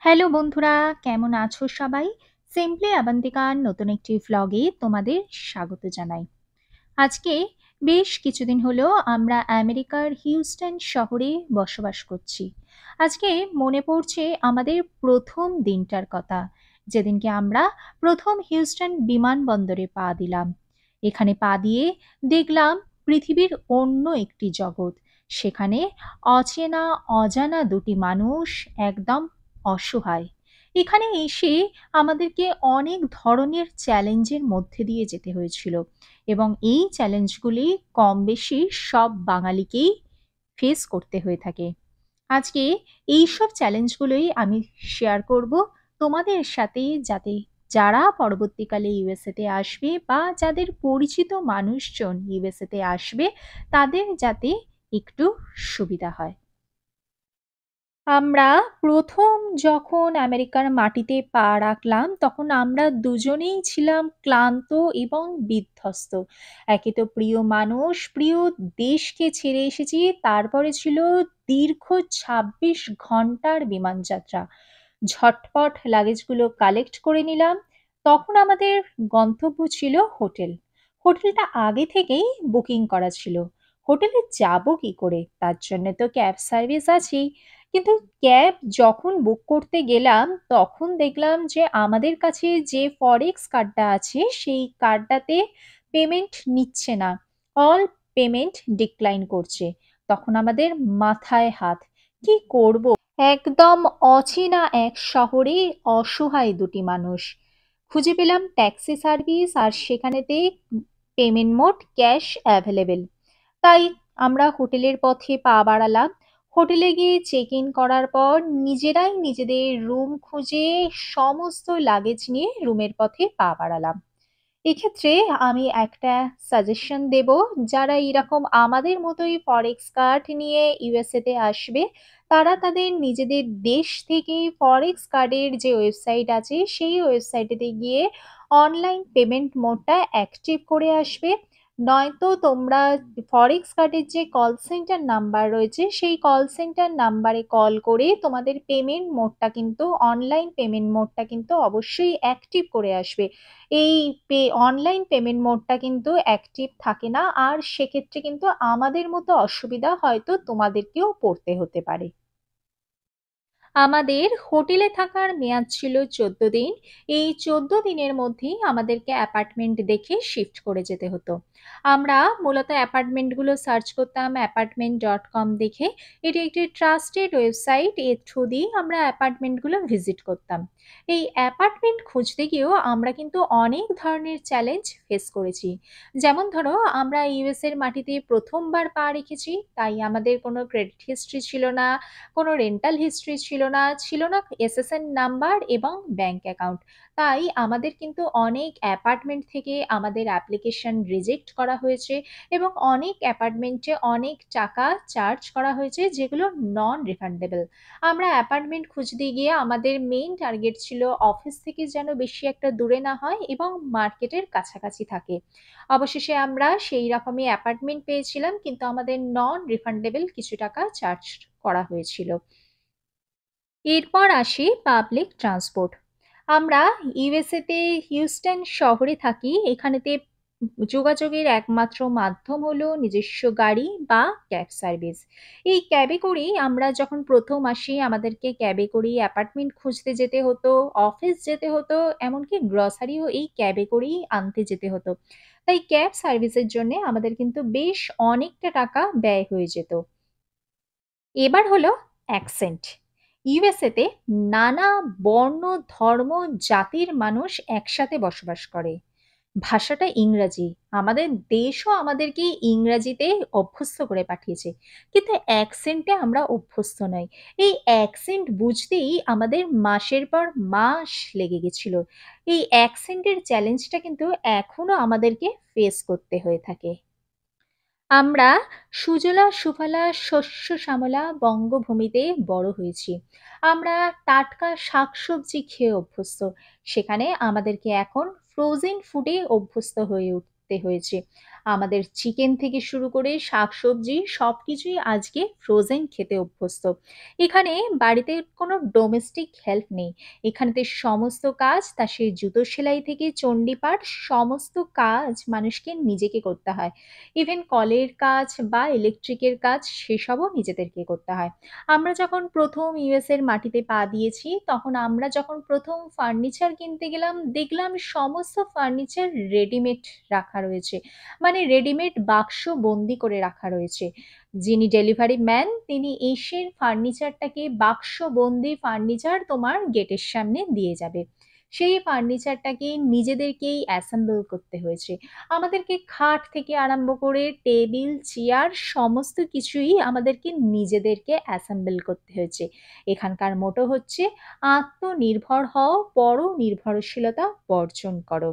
Hello বন্ধুরা, কেমন আছো সবাই? সিম্পলি আবান্তিকার নতুন একটি ভ্লগে তোমাদের স্বাগত জানাই। আজকে বেশ কিছুদিন হলো আমরা আমেরিকার হিউস্টন শহরে বসবাস করছি। আজকে মনে পড়ছে আমাদের প্রথম দিনটার কথা, যেদিনকে আমরা প্রথম হিউস্টন বিমানবন্দরে পা দিলাম। এখানে পা দিয়ে দেখলাম পৃথিবীর অন্য একটি জগৎ। সেখানে অচেনা অজানা দুটি মানুষ একদম অসহায়। এখানে এসে আমাদেরকে অনেক ধরনের চ্যালেঞ্জের মধ্যে দিয়ে যেতে হয়েছিল এবং এই চ্যালেঞ্জগুলি কম বেশি সব বাঙালিকেই ফেস করতে হয়ে থাকে। আজকে এইসব চ্যালেঞ্জগুলোই আমি শেয়ার করব তোমাদের সাথে, যাতে যারা পরবর্তীকালে ইউএসএতে আসবে বা যাদের পরিচিত মানুষজন ইউএসএতে আসবে তাদের যাতে একটু সুবিধা হয়। আমরা প্রথম যখন আমেরিকার মাটিতে পা রাখলাম তখন আমরা দুজনেই ছিলাম ক্লান্ত এবং বিধ্বস্ত। একে তো প্রিয় মানুষ, প্রিয় দেশকে ছেড়ে এসেছি, তারপরে ছিল দীর্ঘ ২৬ ঘন্টার বিমান যাত্রা। ঝটপট লাগেজগুলো কালেক্ট করে নিলাম। তখন আমাদের গন্তব্য ছিল হোটেল। হোটেলটা আগে থেকেই বুকিং করা ছিল। হোটেলে যাব কি করে, তার জন্য তো ক্যাব সার্ভিস আছেই। কিন্তু ক্যাব যখন বুক করতে গেলাম তখন দেখলাম যে আমাদের কাছে যে ফরেক্স কার্ডটা আছে সেই কার্ডটাতে পেমেন্ট নিচ্ছে না, অল পেমেন্ট ডিক্লাইন করছে। তখন আমাদের মাথায় হাত, কি করব? একদম অচেনা এক শহরে অসহায় দুটি মানুষ। খুঁজে পেলাম ট্যাক্সি সার্ভিস, আর সেখানেতে পেমেন্ট মোড ক্যাশ অ্যাভেলেবেল। তাই আমরা হোটেলের পথে পা বাড়ালাম। হোটেলে গিয়ে চেক ইন করার পর নিজেরাই নিজেদের রুম খুঁজে সমস্ত লাগেজ নিয়ে রুমের পথে পা বাড়ালাম। এক্ষেত্রে আমি একটা সাজেশন দেব, যারা এরকম আমাদের মতোই ফরেক্স কার্ড নিয়ে ইউএসএ তে আসবে, তারা তাদের নিজেদের দেশ থেকে ফরেক্স কার্ডের যে ওয়েবসাইট আছে সেই ওয়েবসাইটেতে গিয়ে অনলাইন পেমেন্ট মোডটা অ্যাক্টিভ করে আসবে। নয়তো তোমরা ফরেক্স কার্ডের যে কল সেন্টার নাম্বার রয়েছে সেই কল সেন্টার নাম্বারে কল করে তোমাদের পেমেন্ট মোডটা কিন্তু, অনলাইন পেমেন্ট মোডটা কিন্তু অবশ্যই অ্যাক্টিভ করে আসবে। এই অনলাইন পেমেন্ট মোডটা কিন্তু অ্যাক্টিভ থাকে না, আর সেক্ষেত্রে কিন্তু আমাদের মতো অসুবিধা হয়তো তোমাদেরকেও পড়তে হতে পারে। আমাদের হোটেলে থাকার মেয়াদ ছিল 14 দিন। এই 14 দিনের মধ্যেই আমাদেরকে অ্যাপার্টমেন্ট দেখে শিফট করে যেতে হতো। আমরা মূলত অ্যাপার্টমেন্টগুলো সার্চ করতাম apartment.com দেখে। এটি একটি ট্রাস্টেড ওয়েবসাইট, এর থ্রু দিয়েই আমরা অ্যাপার্টমেন্টগুলো ভিজিট করতাম। এই অ্যাপার্টমেন্ট খুঁজতে গিয়েও আমরা কিন্তু অনেক ধরনের চ্যালেঞ্জ ফেস করেছি। যেমন ধরো, আমরা ইউএস এর মাটিতে প্রথমবার পা রেখেছি, তাই আমাদের কোনো ক্রেডিট হিস্ট্রি ছিল না, কোনো রেন্টাল হিস্ট্রি ছিল না, ছিল না এসএসএন নাম্বার এবং ব্যাংক অ্যাকাউন্ট। তাই আমাদের কিন্তু অনেক অ্যাপার্টমেন্ট থেকে আমাদের অ্যাপ্লিকেশন রিজেক্ট করা হয়েছে এবং অনেক অ্যাপার্টমেন্টে অনেক টাকা চার্জ করা হয়েছে, যেগুলো নন রিফান্ডেবল। আমরা অ্যাপার্টমেন্ট খুঁজতে গিয়ে আমাদের মেইন টার্গেট ছিল অফিস থেকে যেন বেশি একটা দূরে না হয় এবং মার্কেটের কাছাকাছি থাকে। অবশেষে আমরা সেই রকমই অ্যাপার্টমেন্ট পেয়েছিলাম, কিন্তু আমাদের নন রিফান্ডেবল কিছু টাকা চার্জ করা হয়েছিল। এরপর আসি পাবলিক ট্রান্সপোর্ট। আমরা ইউএসএ তে হিউস্টন শহরে থাকি। এখানেতে যোগাযোগের একমাত্র মাধ্যম হলো নিজস্ব গাড়ি বা ক্যাব সার্ভিস। এই ক্যাবে করেই আমরা যখন প্রথম আসি আমাদেরকে ক্যাবে করেই অ্যাপার্টমেন্ট খুঁজতে যেতে হতো, অফিস যেতে হতো, এমনকি গ্রসারিও এই ক্যাবে করেই আনতে যেতে হতো। তাই ক্যাব সার্ভিসের জন্য আমাদের কিন্তু বেশ অনেকটা টাকা ব্যয় হয়ে যেত। এবার হলো অ্যাকসেন্ট। ইউএসএতে নানা বর্ণ, ধর্ম, জাতির মানুষ একসাথে বসবাস করে। ভাষাটা ইংরাজি। আমাদের দেশও আমাদেরকে ইংরাজিতে অভ্যস্ত করে পাঠিয়েছে। কিন্তু অ্যাকসেন্টে আমরা অভ্যস্ত নই। এই অ্যাকসেন্ট বুঝতেই আমাদের মাসের পর মাস লেগে গেছিল। এই অ্যাকসেন্টের চ্যালেঞ্জটা কিন্তু এখনো আমাদেরকে ফেস করতে হয়ে থাকে। আমরা সুজলা সুফলা শস্য শ্যামলা বঙ্গভূমিতে বড় হয়েছি। আমরা টাটকা শাকসবজি খেয়ে অভ্যস্ত। সেখানে আমাদেরকে এখন ফ্রোজেন ফুডে অভ্যস্ত হয়ে উঠতে হয়েছে। আমাদের চিকেন থেকে শুরু করে শাকসবজি সবকিছুই আজকে ফ্রোজেন খেতে অভ্যস্ত। এখানে বাড়িতে কোনো ডোমেস্টিক হেল্প নেই। এখানেতে সমস্ত কাজ তা সে জুতো সেলাই থেকে চণ্ডীপাঠ সমস্ত কাজ মানুষকে নিজেকে করতে হয়। ইভেন কলের কাজ বা ইলেকট্রিকের কাজ সেসবও নিজেদেরকে করতে হয়। আমরা যখন ১ম ইউএস এর মাটিতে পা দিয়েছি, তখন আমরা যখন ১ম ফার্নিচার কিনতে গেলাম, দেখলাম সমস্ত ফার্নিচার রেডিমেড রাখা রয়েছে। মানে রেডিমেড বাক্স বন্দি করে রাখা রয়েছে। যিনি ডেলিভারি ম্যান তিনি এসে ফার্নিচারটাকে বাক্সবন্দি ফার্নিচার তোমার গেটের সামনে দিয়ে যাবে। সেই ফার্নিচারটাকে নিজেদেরকেই অ্যাসেম্বল করতে হয়েছে। আমাদেরকে খাট থেকে আরম্ভ করে টেবিল, চেয়ার সমস্ত কিছুই আমাদেরকে নিজেদেরকে অ্যাসেম্বল করতে হয়েছে। এখানকার মোটো হচ্ছে আত্মনির্ভর হও, পরনির্ভরশীলতা বর্জন করো।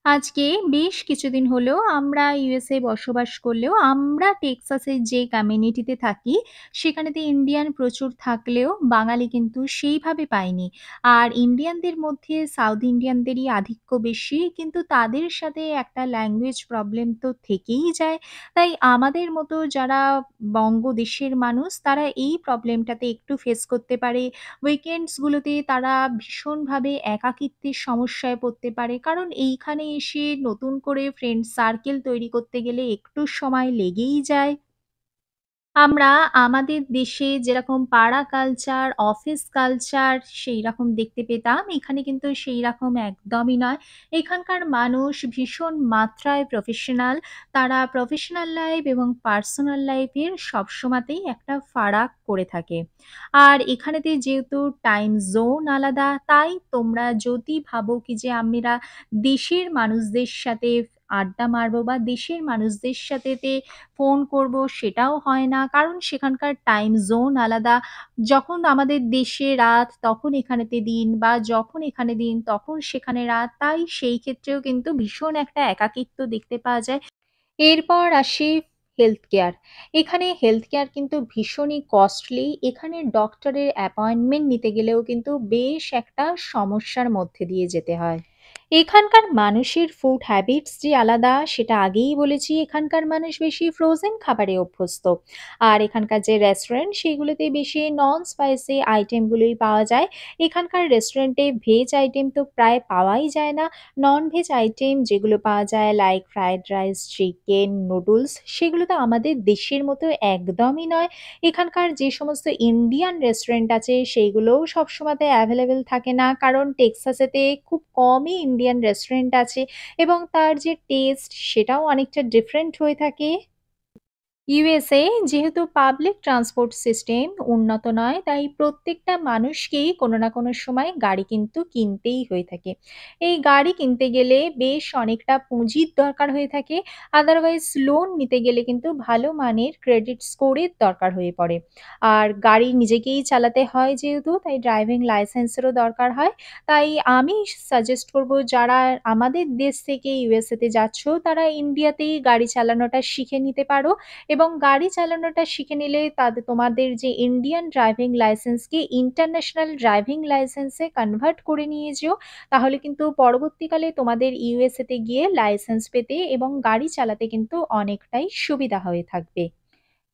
আজকে বেশ কিছুদিন হলো আমরা ইউএসএ বসবাস করলেও আমরা টেক্সাসের যে কমিউনিটিতে থাকি সেখানেতে ইন্ডিয়ান প্রচুর থাকলেও বাঙালি কিন্তু সেইভাবে পাইনি। আর ইন্ডিয়ানদের মধ্যে সাউথ ইন্ডিয়ানদেরই আধিক্য বেশি, কিন্তু তাদের সাথে একটা ল্যাঙ্গুয়েজ প্রবলেম তো থেকেই যায়। তাই আমাদের মতো যারা বঙ্গদেশের মানুষ তারা এই প্রবলেমটাতে একটু ফেস করতে পারে। উইকেন্ডসগুলোতে তারা ভীষণভাবে একাকিত্বের সমস্যায় পড়তে পারে। কারণ এইখানে এসে নতুন করে ফ্রেন্ড সার্কেল তৈরি করতে গেলে একটু সময় লেগেই যায়। আমরা আমাদের দেশে যেরকম পাড়া কালচার, অফিস কালচার সেইরকম দেখতে পেতাম, এখানে কিন্তু সেইরকম একদমই নয়। এখানকার মানুষ ভীষণ মাত্রায় প্রফেশনাল। তারা প্রফেশনাল লাইফ এবং পার্সোনাল লাইফের সবসময়তেই একটা ফারাক করে থাকে। আর এখানেতে যেহেতু টাইম জোন আলাদা, তাই তোমরা যদি ভাবো কি যে আমরা দেশের মানুষদের সাথে আড্ডা মারবো বা দেশের মানুষদের সাথেতে ফোন করব সেটাও হয় না। কারণ সেখানকার টাইম জোন আলাদা। যখন আমাদের দেশে রাত তখন এখানেতে দিন বা যখন এখানে দিন তখন সেখানে রাত। তাই সেই ক্ষেত্রেও কিন্তু ভীষণ একটা একাকিত্ব দেখতে পাওয়া যায়। এরপর আসি হেলথ কেয়ার। এখানে হেলথ কেয়ার কিন্তু ভীষণই কস্টলি। এখানে ডক্টরের অ্যাপয়েন্টমেন্ট নিতে গেলেও কিন্তু বেশ একটা সমস্যার মধ্যে দিয়ে যেতে হয়। এখানকার মানুষের ফুড হ্যাবিটস যে আলাদা সেটা আগেই বলেছি। এখানকার মানুষ বেশি ফ্রোজেন খাবারে অভ্যস্ত। আর এখানকার যে রেস্টুরেন্ট সেগুলোতে বেশি নন স্পাইসি আইটেমগুলোই পাওয়া যায়। এখানকার রেস্টুরেন্টে ভেজ আইটেম তো প্রায় পাওয়াই যায় না। নন-ভেজ আইটেম যেগুলো পাওয়া যায় like fried rice, chicken, noodles সেগুলো তো আমাদের দেশের মতো একদমই নয়। এখানকার যে সমস্ত ইন্ডিয়ান রেস্টুরেন্ট আছে সেইগুলোও সবসময়তে অ্যাভেলেবল থাকে না। কারণ টেক্সাসেতে খুব কমই ইন্ডিয়ান রেস্টুরেন্ট আছে এবং তার যে টেস্ট সেটাও অনেকটা ডিফারেন্ট হয়ে থাকে। ইউএসএ যেহেতু পাবলিক ট্রান্সপোর্ট সিস্টেম উন্নত নয়, তাই প্রত্যেকটা মানুষকেই কোনো না কোনো সময় গাড়ি কিন্তু কিনতেই হয়ে থাকে। এই গাড়ি কিনতে গেলে বেশ অনেকটা পুঁজির দরকার হয়ে থাকে। আদারওয়াইজ লোন নিতে গেলে কিন্তু ভালো মানের ক্রেডিট স্কোরের দরকার হয়ে পড়ে। আর গাড়ি নিজেকেই চালাতে হয় যেহেতু, তাই ড্রাইভিং লাইসেন্সেরও দরকার হয়। তাই আমি সাজেস্ট করব যারা আমাদের দেশ থেকে ইউএসএ তে যাচ্ছ, তারা ইন্ডিয়াতেই গাড়ি চালানোটা শিখে নিতে পারো। এবং গাড়ি চালানোটা শিখে নিলে তোমাদের যে ইন্ডিয়ান ড্রাইভিং লাইসেন্সকে ইন্টারন্যাশনাল ড্রাইভিং লাইসেন্সে কনভার্ট করে নিয়ে যেও। তাহলে কিন্তু পরবর্তীকালে তোমাদের ইউএসএ তে গিয়ে লাইসেন্স পেতে এবং গাড়ি চালাতে কিন্তু অনেকটাই সুবিধা হয়ে থাকবে।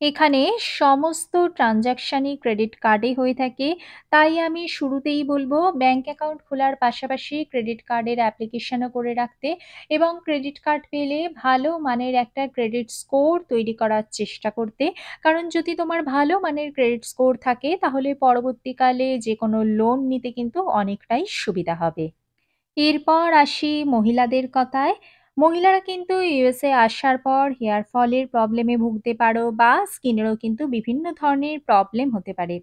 এখানে সমস্ত ট্রান্সাকশানই ক্রেডিট কার্ডে হয়ে থাকে। তাই আমি শুরুতেই বলব ব্যাংক অ্যাকাউন্ট খোলার পাশাপাশি ক্রেডিট কার্ডের অ্যাপ্লিকেশনও করে রাখতে এবং ক্রেডিট কার্ড পেলে ভালো মানের একটা ক্রেডিট স্কোর তৈরি করার চেষ্টা করতে। কারণ যদি তোমার ভালো মানের ক্রেডিট স্কোর থাকে তাহলে পরবর্তীকালে যেকোনো লোন নিতে কিন্তু অনেকটাই সুবিধা হবে। এরপর আসি মহিলাদের কথায়। মহিলারা কিন্তু ইউএসএ আসার পর হেয়ার ফলের প্রবলেমে ভুগতে পারো বা স্কিনেরও কিন্তু বিভিন্ন ধরনের প্রবলেম হতে পারে।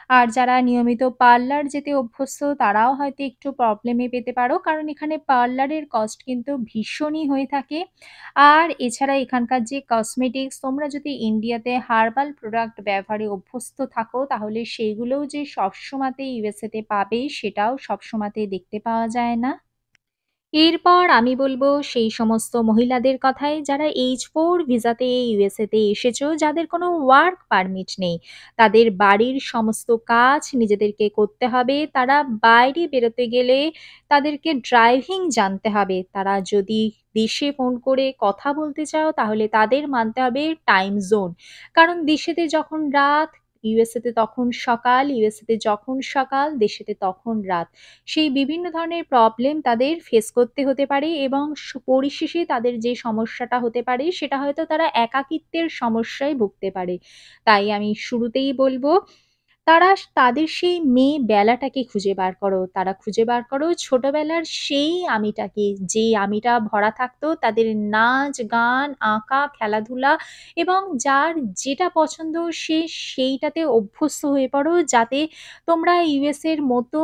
আর যারা নিয়মিত পার্লার যেতে অভ্যস্ত তারাও হয়তো একটু প্রবলেমে পেতে পারো, কারণ এখানে পার্লারের কস্ট কিন্তু ভীষণই হয়ে থাকে। আর এছাড়া এখানকার যে কসমেটিক্স তোমরা যদি ইন্ডিয়াতে হার্বাল প্রোডাক্ট ব্যবহারে অভ্যস্ত থাকো তাহলে সেইগুলোও যে সবসময়তে ইউএসএ তে পাবে সেটাও সবসময়তে দেখতে পাওয়া যায় না। এরপর আমি বলব সেই সমস্ত মহিলাদের কথাই যারা H4 ভিসাতে USA তে এসেছো, যাদের কোনো ওয়ার্ক পারমিট নেই। তাদের বাড়ির সমস্ত কাজ নিজেদেরকে করতে হবে। তারা বাইরে বেরোতে গেলে তাদেরকে ড্রাইভিং জানতে হবে। তারা যদি দেশে ফোন করে কথা বলতে চাও তাহলে তাদের মানতে হবে টাইম জোন। কারণ দেশেতে যখন রাত, USA তে তখন সকাল, USA তে যখন সকাল, দেশেতে তখন রাত। সেই বিভিন্ন ধরনের প্রবলেম তাদের ফেস করতে হতে পারে এবং পরিশেষে তাদের যে সমস্যাটা হতে পারে সেটা হয়তো তারা একাকিত্বের সমস্যায় ভুগতে পারে। তাই আমি শুরুতেই বলব, তারা তাদের সেই মেয়েবেলাটাকে খুঁজে বার করো। তারা খুঁজে বার করো ছোটবেলার সেই আমিটাকে, যেই আমিটা ভরা থাকতো তাদের নাচ, গান, আঁকা, খেলাধুলা এবং যার যেটা পছন্দ সে সেইটাতে অভ্যস্ত হয়ে পড়ো, যাতে তোমরা ইউএস এর মতো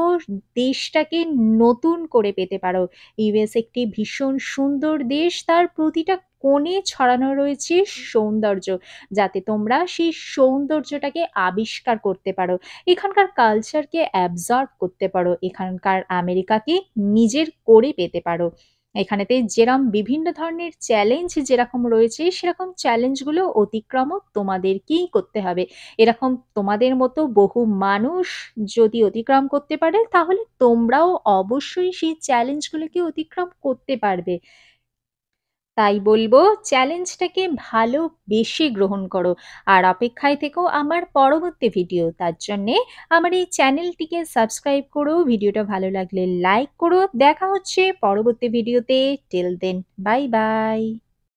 দেশটাকে নতুন করে পেতে পারো। ইউএস একটি ভীষণ সুন্দর দেশ। তার প্রতিটা কোণে ছড়ানো রয়েছে সৌন্দর্য। যাতে তোমরা সেই সৌন্দর্যটাকে আবিষ্কার করতে পারো। এখানকার কালচারকে অ্যাবজর্ব করতে পারো। এখানকার আমেরিকাকে নিজের করে পেতে পারো। এখানেতে বিভিন্ন ধরনের চ্যালেঞ্জ যেরকম রয়েছে, সেরকম চ্যালেঞ্জগুলো অতিক্রমও তোমাদেরকেই করতে হবে। এরকম তোমাদের মতো বহু মানুষ যদি অতিক্রম করতে পারে, তাহলে তোমরাও অবশ্যই সেই চ্যালেঞ্জগুলোকে অতিক্রম করতে পারবে। তাই বলবো, চ্যালেঞ্জটাকে ভালোবেসে গ্রহণ করো। আর অপেক্ষায় থেকো আমার পরবর্তী ভিডিও। তার জন্যে আমার এই চ্যানেলটিকে সাবস্ক্রাইব করো, ভিডিওটা ভালো লাগলে লাইক করো। দেখা হচ্ছে পরবর্তী ভিডিওতে। Till then, bye by.